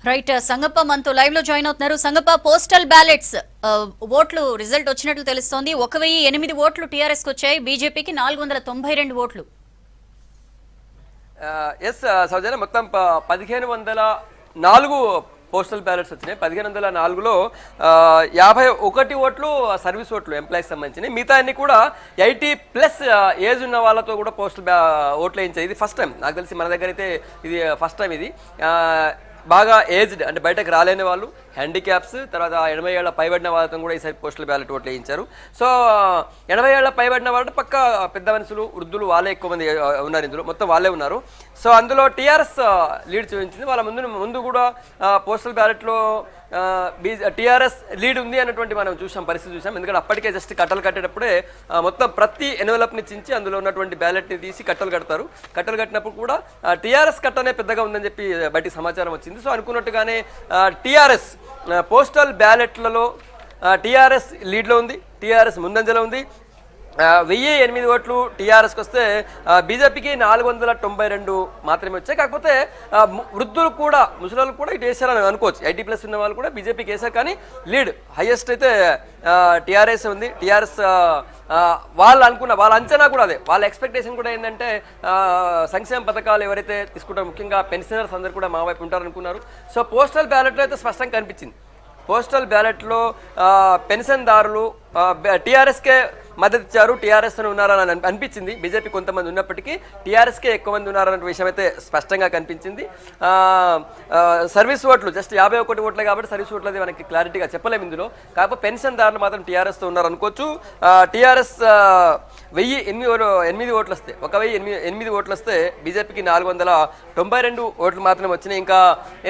Right Sangappa మనతో live లో join అవుతున్నారు. సంగప్ప, పోస్టల్ బ్యాలెట్స్ ఓట్లు రిజల్ట్ వచ్చినట్లు తెలుస్తోంది. 1008 ఓట్లు టీఆర్ఎస్ కి వచ్చాయి, బీజేపీకి 492 ఓట్లు. ఎస్ సౌజన్య, మొత్తం 1504 పోస్టల్ బ్యాలెట్స్ వచ్చినాయి. 1504లో 51 ఓట్లు సర్వీస్ ఓట్లు ఎంప్లాయీస్ సంబంధించినవి. మిగతా అన్ని కూడా 80+ ఏజ్ ఉన్న వాళ్ళతో కూడా పోస్టల్ ఓట్లు వేయించాయి. ఇది ఫస్ట్ టైం నాకు తెలిసి మన దగ్గర అయితే, ఇది ఫస్ట్ టైం. ఇది బాగా ఏజ్డ్ అంటే బయటకు రాలేని వాళ్ళు, హ్యాండిక్యాప్స్, తర్వాత 80 ఏళ్ల పైబడిన వాళ్ళతో కూడా ఈసారి పోస్టల్ బ్యాలెట్ ఓట్లు వేయించారు. సో 80 ఏళ్ల పైబడిన వాళ్ళు పక్క పెద్ద మనుషులు, వృద్ధులు, వాళ్ళే ఎక్కువ మంది ఉన్నారు ఇందులో, మొత్తం వాళ్ళే ఉన్నారు. సో అందులో టీఆర్ఎస్ లీడ్ చూపించింది. వాళ్ళ ముందు కూడా పోస్టల్ బ్యాలెట్లో టీఆర్ఎస్ లీడ్ ఉంది అన్నటువంటి మనం పరిస్థితి చూసాం. ఎందుకంటే అప్పటికే జస్ట్ కట్టలు కట్టేటప్పుడే మొత్తం ప్రతి ఎన్వలప్ని చించి అందులో ఉన్నటువంటి బ్యాలెట్ని తీసి కట్టలు కడతారు. కట్టలు కట్టినప్పుడు కూడా టీఆర్ఎస్ కట్టనే పెద్దగా ఉందని చెప్పి బయటికి సమాచారం వచ్చింది. సో అనుకున్నట్టుగానే టీఆర్ఎస్ పోస్టల్ బ్యాలెట్లలో టీఆర్ఎస్ లీడ్లో ఉంది, టీఆర్ఎస్ ముందంజలో ఉంది. 1008 ఓట్లు టీఆర్ఎస్కి వస్తే బీజేపీకి 492 మాత్రమే వచ్చాయి. కాకపోతే వృద్ధులు కూడా, ముసలి కూడా ఇటు వేసారని అనుకోవచ్చు. 80+ ఉన్న వాళ్ళు కూడా బీజేపీకి వేశారు. కానీ లీడ్ హైయెస్ట్ అయితే టీఆర్ఎస్ ఉంది. టీఆర్ఎస్ వాళ్ళ అంచనా కూడా అదే, వాళ్ళ ఎక్స్పెక్టేషన్ కూడా ఏంటంటే సంక్షేమ పథకాలు ఎవరైతే తీసుకుంటారో, ముఖ్యంగా పెన్షనర్స్ అందరూ కూడా మా వైపు ఉంటారనుకున్నారు. సో పోస్టల్ బ్యాలెట్లో అయితే స్పష్టంగా కనిపించింది. పోస్టల్ బ్యాలెట్లో పెన్షన్దారులు టీఆర్ఎస్కే మద్దతు ఇచ్చారు, టీఆర్ఎస్ ఉన్నారని అనిపించింది. బీజేపీ కొంతమంది ఉన్నప్పటికీ టీఆర్ఎస్కే ఎక్కువ మంది ఉన్నారన్న విషయం అయితే స్పష్టంగా కనిపించింది. సర్వీస్ ఓట్లు జస్ట్ 51 ఓట్లే కాబట్టి సర్వీస్ ఓట్లు అది మనకి క్లారిటీగా చెప్పలేము ఇందులో. కాకపోతే పెన్షన్దారులు మాత్రం టీఆర్ఎస్తో ఉన్నారు అనుకోవచ్చు. టీఆర్ఎస్ 1008 ఓట్లు వస్తే, 1008 ఓట్లు వస్తే బీజేపీకి 492 ఓట్లు మాత్రమే వచ్చినాయి. ఇంకా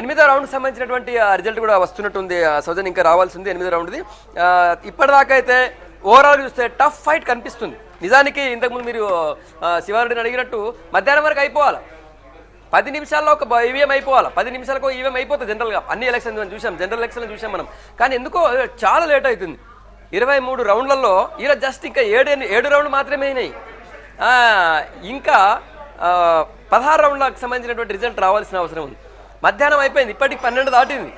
8వ రౌండ్కి సంబంధించినటువంటి రిజల్ట్ కూడా వస్తున్నట్టుంది సౌజన్, ఇంకా రావాల్సి ఉంది 8వ రౌండ్ది. ఇప్పటిదాకా అయితే ఓవరాల్ చూస్తే టఫ్ ఫైట్ కనిపిస్తుంది. నిజానికి ఇంతకుముందు మీరు శివారెడ్డిని అడిగినట్టు మధ్యాహ్నం వరకు అయిపోవాలి, 10 నిమిషాల్లో ఒక ఈవీఎం అయిపోవాలి, 10 నిమిషాలకు ఈవీఎం అయిపోతుంది. జనరల్గా అన్ని ఎలక్షన్ చూసాం, జనరల్ ఎలక్షన్లు చూసాం మనం. కానీ ఎందుకో చాలా లేట్ అవుతుంది. 23 రౌండ్లలో ఈరోజు జస్ట్ ఇంకా 7 రౌండ్లు మాత్రమే అయినాయి. ఇంకా 16 రౌండ్లకు సంబంధించినటువంటి రిజల్ట్ రావాల్సిన అవసరం ఉంది. మధ్యాహ్నం అయిపోయింది, ఇప్పటికి 12 దాటింది.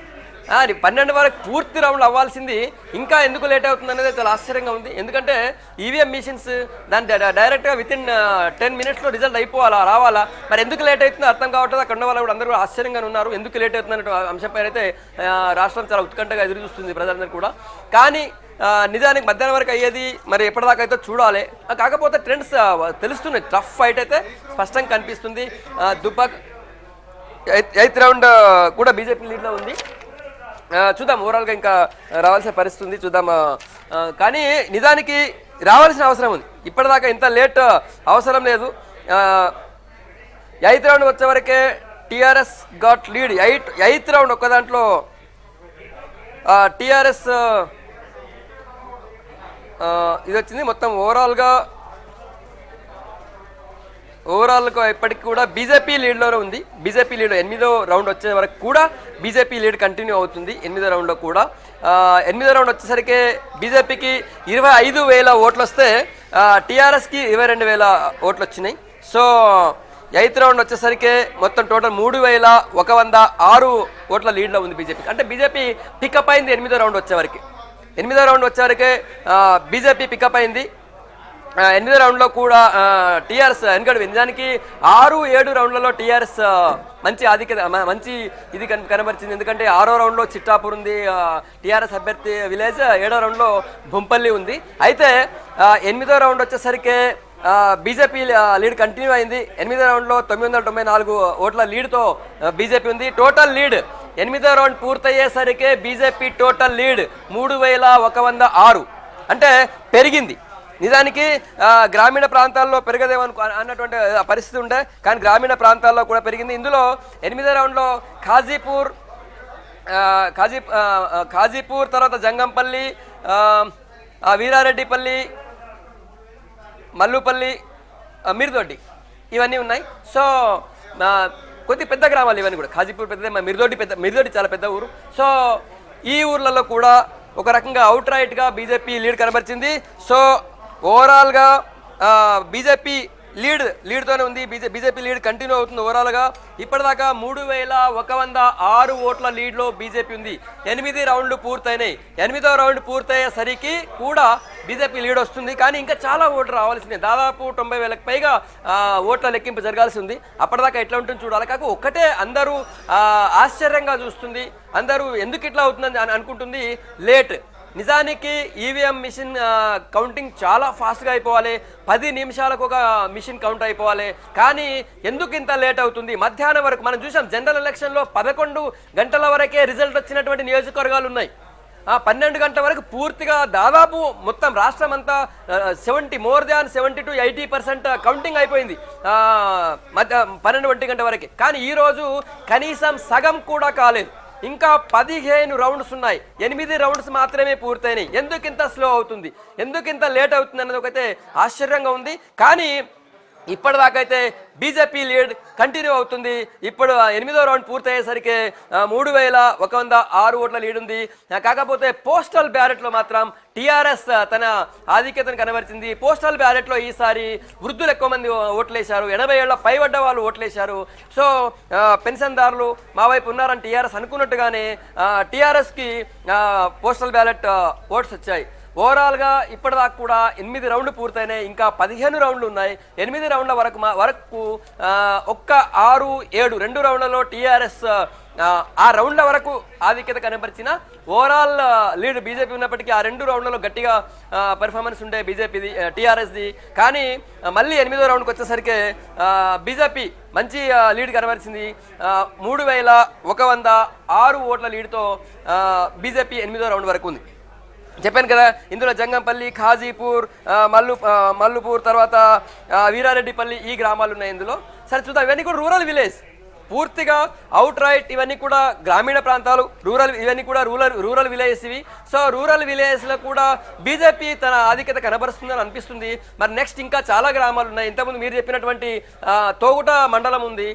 12 వరకు పూర్తి రౌండ్లు అవ్వాల్సింది ఇంకా ఎందుకు లేట్ అవుతుంది అనేది చాలా ఆశ్చర్యంగా ఉంది. ఎందుకంటే ఈవీఎం మిషన్స్ దాని డైరెక్ట్గా వితిన్ 10 మినిట్స్లో రిజల్ట్ అయిపోవాలా, రావాలా. మరి ఎందుకు లేట్ అవుతుందో అర్థం కావట్లేదు. అక్కడ ఉన్న వాళ్ళు కూడా అందరూ కూడా ఆశ్చర్యంగా ఉన్నారు. ఎందుకు లేట్ అవుతుంది అనే అంశంపై అయితే రాష్ట్రం చాలా ఉత్కంఠగా ఎదురు చూస్తుంది, ప్రజలందరూ కూడా. కానీ నిజానికి మధ్యాహ్నం వరకు అయ్యేది మరి ఎప్పటిదాకా అయితే చూడాలి. కాకపోతే ట్రెండ్స్ తెలుస్తున్నాయి. టఫ్ ఫైట్ అయితే స్పష్టంగా కనిపిస్తుంది. దుబ్బాక్ 8th రౌండ్ కూడా బీజేపీ లీడ్లో ఉంది. చూద్దాం, ఓవరాల్గా ఇంకా రావాల్సిన పరిస్థితి ఉంది, చూద్దాం. కానీ నిజానికి రావాల్సిన అవసరం ఉంది. ఇప్పటిదాకా ఇంత లేట్ అవసరం లేదు. 8th రౌండ్ వచ్చేవరకే TRS got lead. 8th round ఒక్క దాంట్లో టీఆర్ఎస్ ఇది వచ్చింది. మొత్తం ఓవరాల్గా ఇప్పటికి కూడా బీజేపీ లీడ్లోనే ఉంది. బీజేపీ లీడ్ 8వ రౌండ్ వచ్చే వరకు కూడా బీజేపీ లీడ్ కంటిన్యూ అవుతుంది. 8వ రౌండ్లో కూడా 8వ రౌండ్ వచ్చేసరికి బీజేపీకి 25,000 ఓట్లు వస్తే టీఆర్ఎస్కి 22,000 ఓట్లు వచ్చినాయి. సో 8th రౌండ్ వచ్చేసరికి మొత్తం టోటల్ 3,106 ఓట్ల లీడ్లో ఉంది బీజేపీ. అంటే బీజేపీ పికప్ అయింది 8వ రౌండ్ వచ్చేవరకు. 8వ రౌండ్ వచ్చేవరకే బీజేపీ పికప్ అయింది. 8వ రౌండ్లో కూడా టీఆర్ఎస్ ఎందుకంటే నిజానికి 6-7 రౌండ్లలో టీఆర్ఎస్ మంచి ఆధిక్యత, మంచి ఇది కనబరిచింది. ఎందుకంటే 6వ రౌండ్లో చిట్టాపూర్ ఉంది, టీఆర్ఎస్ అభ్యర్థి విలేజ్. 7వ రౌండ్లో బొంపల్లి ఉంది. అయితే 8వ రౌండ్ వచ్చేసరికి బీజేపీ లీడ్ కంటిన్యూ అయింది. 8వ రౌండ్లో 994 ఓట్ల లీడ్తో బీజేపీ ఉంది. టోటల్ లీడ్ 8వ రౌండ్ పూర్తయ్యేసరికి బీజేపీ టోటల్ లీడ్ 3,106 అంటే పెరిగింది. నిజానికి గ్రామీణ ప్రాంతాల్లో పెరగదేమో అన్నటువంటి పరిస్థితి ఉండే, కానీ గ్రామీణ ప్రాంతాల్లో కూడా పెరిగింది. ఇందులో 8వ రౌండ్లో ఖాజీపూర్ తర్వాత జంగంపల్లి, వీరారెడ్డిపల్లి, మల్లుపల్లి, మిర్దొడ్డి ఇవన్నీ ఉన్నాయి. సో కొద్ది పెద్ద గ్రామాలు ఇవన్నీ కూడా. ఖాజీపూర్ పెద్దదే, మిర్దొడ్డి చాలా పెద్ద ఊరు. సో ఈ ఊర్లలో కూడా ఒక రకంగా అవుట్ రైట్గా బీజేపీ లీడ్ కనబరిచింది. సో ఓవరాల్గా బీజేపీ లీడ్తోనే ఉంది. బీజేపీ లీడ్ కంటిన్యూ అవుతుంది ఓవరాల్గా. ఇప్పటిదాకా 3106 ఓట్ల లీడ్లో బీజేపీ ఉంది. 8 రౌండ్లు పూర్తయినాయి. 8వ రౌండ్ పూర్తయ్యేసరికి కూడా బీజేపీ లీడ్ వస్తుంది. కానీ ఇంకా చాలా ఓట్లు రావాల్సిందే. దాదాపు 90,000కి పైగా ఓట్ల లెక్కింపు జరగాల్సి ఉంది. అప్పటిదాకా ఎట్లా ఉంటుంది చూడాలి. కాక ఒక్కటే అందరూ ఆశ్చర్యంగా చూస్తుంది, అందరూ ఎందుకు ఇట్లా అవుతుందని అనుకుంటుంది, లేట్. నిజానికి ఈవీఎం మిషన్ కౌంటింగ్ చాలా ఫాస్ట్గా అయిపోవాలి, 10 నిమిషాలకు ఒక మిషన్ కౌంట్ అయిపోవాలి. కానీ ఎందుకు ఇంత లేట్ అవుతుంది? మధ్యాహ్నం వరకు మనం చూసాం, జనరల్ ఎలక్షన్లో 11 గంటల వరకే రిజల్ట్ వచ్చినటువంటి నియోజకవర్గాలు ఉన్నాయి. 12 గంటల వరకు పూర్తిగా దాదాపు మొత్తం రాష్ట్రం అంతా 70 to 80% కౌంటింగ్ అయిపోయింది 12 గంటల వరకు. కానీ ఈరోజు కనీసం సగం కూడా కాలేదు. ఇంకా 15 రౌండ్స్ ఉన్నాయి, 8 రౌండ్స్ మాత్రమే పూర్తయినాయి. ఎందుకు ఇంత స్లో అవుతుంది, ఎందుకు ఇంత లేట్ అవుతుంది అన్నది ఒకైతే ఆశ్చర్యంగా ఉంది. కానీ ఇప్పటిదాకైతే బీజేపీ లీడ్ కంటిన్యూ అవుతుంది. ఇప్పుడు 8వ రౌండ్ పూర్తయ్యేసరికి 3106 ఓట్ల లీడ్ ఉంది. కాకపోతే పోస్టల్ బ్యాలెట్లో మాత్రం టీఆర్ఎస్ తన ఆధిక్యతను కనబరిచింది. పోస్టల్ బ్యాలెట్లో ఈసారి వృద్ధులు ఎక్కువ మంది ఓట్లేశారు, 80 ఏళ్ల పైబడ్డ వాళ్ళు ఓట్లేశారు. సో పెన్షన్దారులు మా వైపు ఉన్నారని టీఆర్ఎస్ అనుకున్నట్టుగానే టీఆర్ఎస్కి పోస్టల్ బ్యాలెట్ ఓట్స్ వచ్చాయి. ఓవరాల్గా ఇప్పటిదాకా కూడా 8 రౌండ్లు పూర్తయినాయి, ఇంకా 15 రౌండ్లు ఉన్నాయి. 8 రౌండ్ల వరకు 6, 7 2 రౌండ్లలో టీఆర్ఎస్ ఆ రౌండ్ల వరకు ఆధిక్యత కనబరిచిన ఓవరాల్ లీడ్ బీజేపీ ఉన్నప్పటికీ ఆ 2 రౌండ్లలో గట్టిగా పెర్ఫార్మెన్స్ ఉండే బీజేపీది, టీఆర్ఎస్ది. కానీ మళ్ళీ 8వ రౌండ్కి వచ్చేసరికి బీజేపీ మంచి లీడ్ కనబరిచింది. 3106 ఓట్ల లీడ్తో బీజేపీ 8వ రౌండ్ వరకు ఉంది. చెప్పాను కదా, ఇందులో జంగంపల్లి, ఖాజీపూర్, మల్లుపూర్, తర్వాత వీరారెడ్డిపల్లి ఈ గ్రామాలు ఉన్నాయి ఇందులో. సరే చూద్దాం, ఇవన్నీ కూడా రూరల్ విలేజ్, పూర్తిగా అవుట్ రైట్ ఇవన్నీ కూడా గ్రామీణ ప్రాంతాలు, ఇవన్నీ కూడా రూరల్ విలేజెస్ ఇవి. సో రూరల్ విలేజెస్లో కూడా బీజేపీ తన ఆధిక్యత కనబరుస్తుందని అనిపిస్తుంది. మరి నెక్స్ట్ ఇంకా చాలా గ్రామాలు ఉన్నాయి. ఇంతకుముందు మీరు చెప్పినటువంటి తోగుట మండలం ఉంది,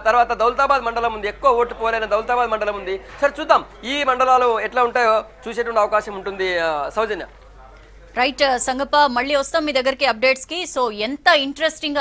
తర్వాత దౌలతాబాద్ మండలం ఉంది, ఎక్కువ ఓటు పోలైన దౌలతాబాద్ మండలం ఉంది. సరే చూద్దాం ఈ మండలాలు ఎట్లా ఉంటాయో చూసేటువంటి అవకాశం ఉంటుంది. సౌజన్య. రైట్ సంగప్ప, మళ్ళీ వస్తాం మీ దగ్గరికి అప్డేట్స్ కి. సో ఎంత ఇంట్రెస్టింగ్